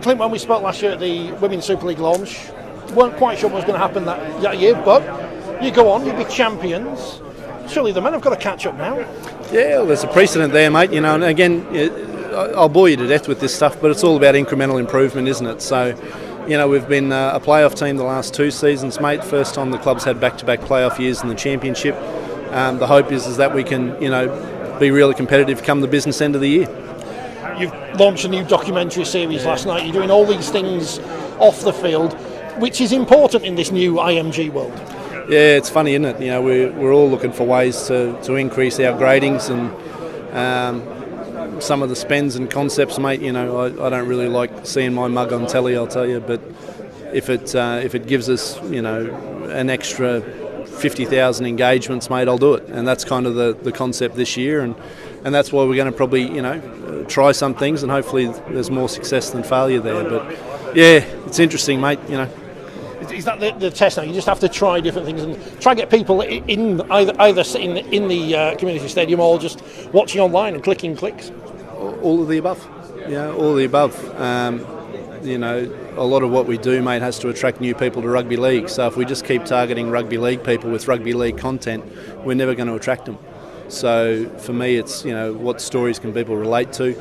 Clint, when we spoke last year at the Women's Super League launch, weren't quite sure what was going to happen that year, but you go on, you be champions. Surely the men have got to catch up now. Yeah, well, there's a precedent there, mate. And again, I'll bore you to death with this stuff, but it's all about incremental improvement, isn't it? So, we've been a playoff team the last 2 seasons, mate. First time the club's had back-to-back playoff years in the championship. The hope is that we can, be really competitive come the business end of the year. You've launched a new documentary series last night. You're doing all these things off the field, which is important in this new IMG world. Yeah, it's funny, isn't it? We're all looking for ways to increase our gradings and some of the spends and concepts, mate. I don't really like seeing my mug on telly, I'll tell you, but if it gives us, an extra 50,000 engagements, mate, I'll do it. And that's kind of the concept this year, and that's why we're going to probably, try some things, and hopefully there's more success than failure there. But yeah, it's interesting, mate. Is that the test now? You just have to try different things and try to get people in either sitting in the community stadium or just watching online and clicking clicks. All of the above. Yeah, all of the above. A lot of what we do, mate, has to attract new people to rugby league. So if we just keep targeting rugby league people with rugby league content, we're never going to attract them. So for me, it's what stories can people relate to.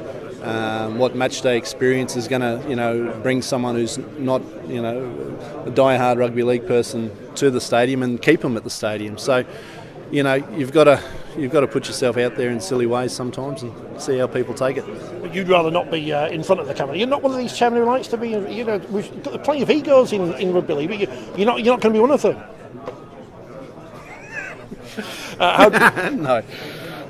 What match day experience is going to bring someone who's not a die-hard rugby league person to the stadium and keep them at the stadium. So you've got to put yourself out there in silly ways sometimes and see how people take it. But you'd rather not be in front of the camera. You're not one of these chairmen who likes to be. We've got plenty of egos in rugby league, but you're not going to be one of them. No.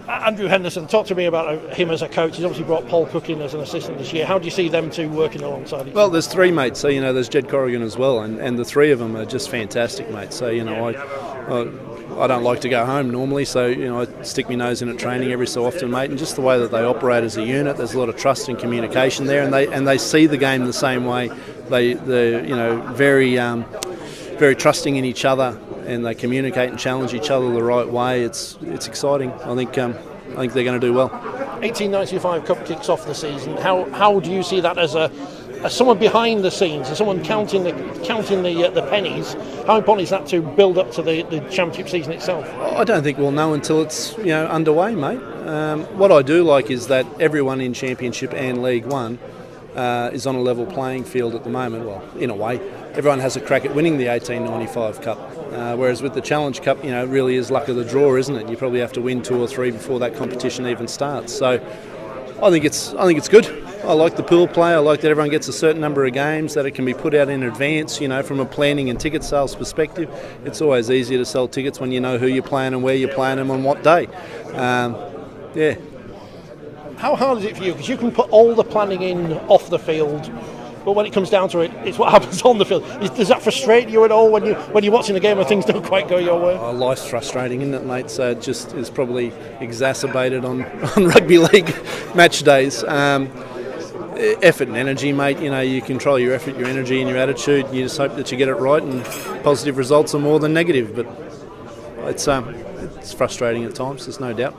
Andrew Henderson, talk to me about him as a coach. He's obviously brought Paul Cook in as an assistant this year. How do you see them two working alongside each other? Well, there's 3 mates. So, there's Jed Corrigan as well, and the 3 of them are just fantastic, mate. So, I don't like to go home normally, so, I stick my nose in at training every so often, mate, and just the way that they operate as a unit, there's a lot of trust and communication there, and they see the game the same way. They're very very trusting in each other, and they communicate and challenge each other the right way. It's exciting. I think they're going to do well. 1895 Cup kicks off the season. How do you see that as someone behind the scenes, as someone counting the pennies? How important is that to build up to the championship season itself? I don't think we'll know until it's underway, mate. What I do like is that everyone in Championship and League One is on a level playing field at the moment. Well, in a way, everyone has a crack at winning the 1895 Cup. Whereas with the Challenge Cup, it really is luck of the draw, isn't it? You probably have to win 2 or 3 before that competition even starts. So I think it's good. I like the pool play. I like that everyone gets a certain number of games, that it can be put out in advance. From a planning and ticket sales perspective, it's always easier to sell tickets when you know who you're playing and where you're playing them on what day. Yeah. How hard is it for you? Because you can put all the planning in off the field, but when it comes down to it, it's what happens on the field. Does that frustrate you at all when you're watching the game and things don't quite go your way? Oh, life's frustrating, isn't it, mate? So it just is probably exacerbated on rugby league match days. Effort and energy, mate. You control your effort, your energy, and your attitude. You just hope that you get it right, and positive results are more than negative. But it's frustrating at times. There's no doubt.